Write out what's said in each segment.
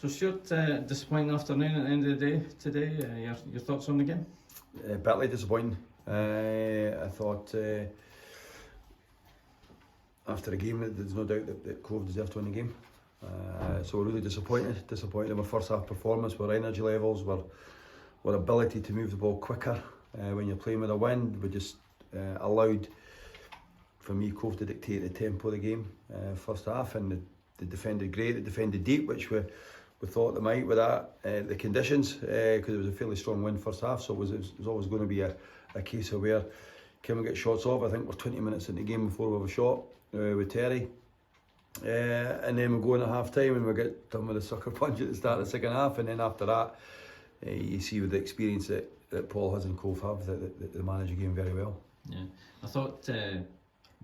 So Stuart, disappointing afternoon at the end of the day today. Your thoughts on the game? Bitterly disappointing. I thought after the game there's no doubt that Cove deserved to win the game. So we're really disappointed in our first half performance, our energy levels, our ability to move the ball quicker. When you're playing with a wind, we just allowed, for me, Cove to dictate the tempo of the game first half, and they defended great, they defended deep, which we thought they might with that, the conditions, because it was a fairly strong wind first half, so it was always going to be a case of where can we get shots off. I think we're 20 minutes in the game before we have a shot with Terry, and then we go in at half time and we get done with a sucker punch at the start of the second half, and then after that you see with the experience that Paul has and Cove have that they manage the game very well. Yeah, I thought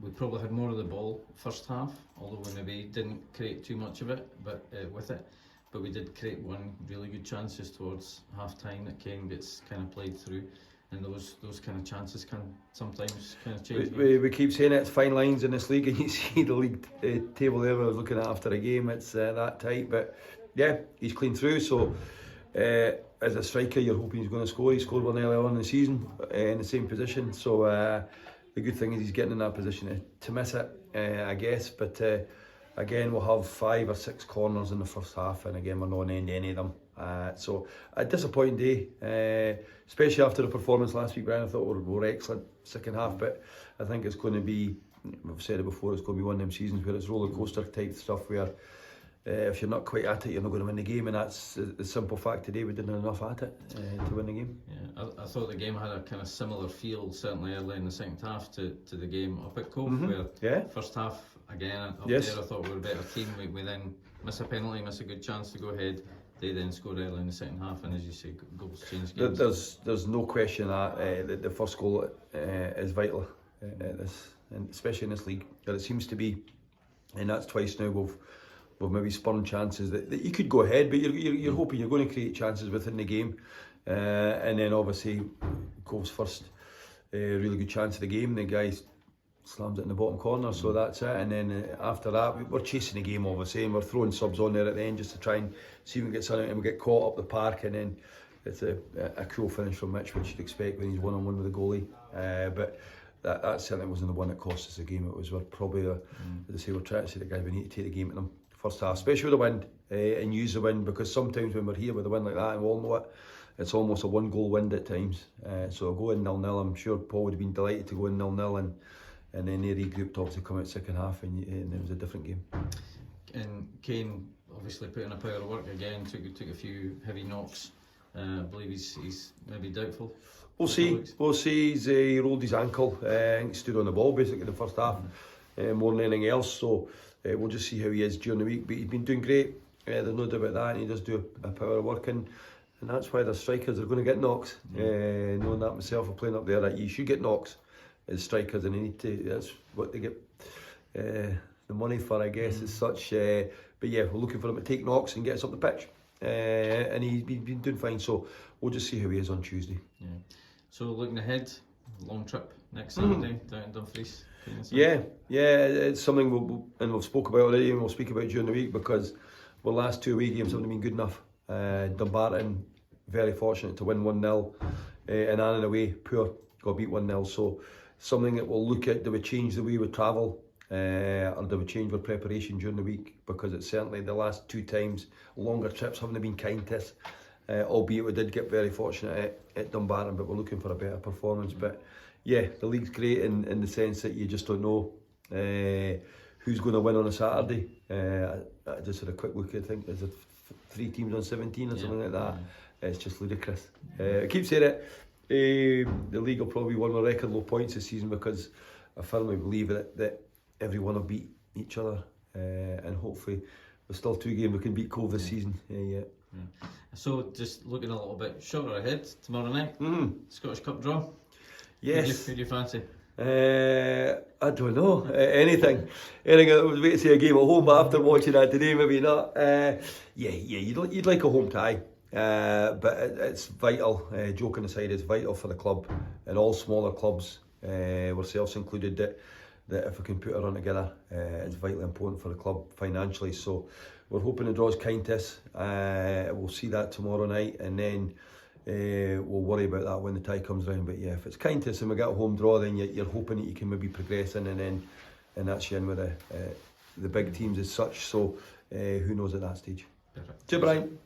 we probably had more of the ball first half, although we maybe didn't create too much of it, but we did create one really good chances towards half time that Ken gets kind of played through, and those kind of chances can sometimes kind of change. We keep saying it's fine lines in this league, and you see the league table there I was looking at after a game, it's that tight, but yeah, he's clean through. So as a striker you're hoping he's going to score. He scored one earlier on in the season in the same position, so the good thing is he's getting in that position to miss it, I guess, but again, we'll have 5 or 6 corners in the first half, and again, we're not ending any of them. So a disappointing day, especially after the performance last week, Brian. I thought we were excellent second half, but I think it's going to be, we've said it before, it's going to be one of them seasons where it's roller coaster type stuff, where if you're not quite at it, you're not going to win the game, and that's the simple fact. Today we didn't enough at it to win the game. Yeah, I thought the game had a kind of similar feel, certainly early in the second half, to the game up at Cove, where first half, again, up there I thought we were a better team. We then miss a penalty, miss a good chance to go ahead. They then scored early in the second half, and as you say, goals change games. There's no question that the first goal is vital, and especially in this league, that it seems to be, and that's twice now we've maybe spurned chances that you could go ahead, but you're hoping you're going to create chances within the game, and then obviously Cove's first really good chance of the game, the guy slams it in the bottom corner, so that's it. And then after that we're chasing the game obviously, and we're throwing subs on there at the end just to try and see if we can get something, and we get caught up the park, and then it's a cool finish from Mitch, which you'd expect when he's one-on-one with the goalie, but that certainly wasn't the one that cost us the game. It was probably as I say, we're trying to say the guys, we need to take the game to them first half, especially with the wind, and use the wind, because sometimes when we're here with the wind like that, and we all know it, it's almost a 1-goal wind at times. So go in 0-0. I'm sure Paul would have been delighted to go in 0-0, and then they regrouped, obviously come out second half, and it was a different game. And Kane obviously put in a pile of work again, took a few heavy knocks. I believe he's maybe doubtful. We'll see. He rolled his ankle. I think he stood on the ball basically in the first half, more than anything else. So we'll just see how he is during the week. But he's been doing great. There's no doubt about that. And he does do a power of work, and that's why the strikers are going to get knocks. Knowing that myself, I'm playing up there, that you should get knocks as strikers, and they need to. That's what they get the money for, I guess, as such. But yeah, we're looking for him to take knocks and get us up the pitch. And he's been doing fine, so we'll just see how he is on Tuesday. Yeah. So looking ahead, long trip next Saturday down in Dumfries. Yeah, it's something we've spoke about already, and we'll speak about during the week, because the last 2 away games haven't been good enough. Dumbarton, very fortunate to win 1-0, and Annan away, poor, got beat 1-0. So something that we'll look at, do we change the way we travel, or do we change our preparation during the week, because it's certainly the last 2 times longer trips haven't been kind to us, albeit we did get very fortunate at Dumbarton, but we're looking for a better performance. But yeah, the league's great in the sense that you just don't know who's going to win on a Saturday. I just had a quick look, I think there's 3 teams on 17 or something like that. It's just ludicrous. I keep saying it, the league will probably win with record low points this season, because I firmly believe that everyone will beat each other, and hopefully there's still 2 games we can beat Cove this season. So just looking a little bit shorter ahead, tomorrow night, Scottish Cup draw. Yes. Who do you fancy? I don't know. Anything. I was waiting to see a game at home, but after watching that today, maybe not. You'd like a home tie. But it's vital, joking aside, it's vital for the club and all smaller clubs, ourselves included, that if we can put a run together, it's vitally important for the club financially. So we're hoping the draw's kind to us. We'll see that tomorrow night, and then we'll worry about that when the tie comes round. But yeah, if it's kind to us and we get a home draw, then you're hoping that you can maybe progress in, and that's you in with the big teams as such. So who knows at that stage. Perfect. Cheers, Brian.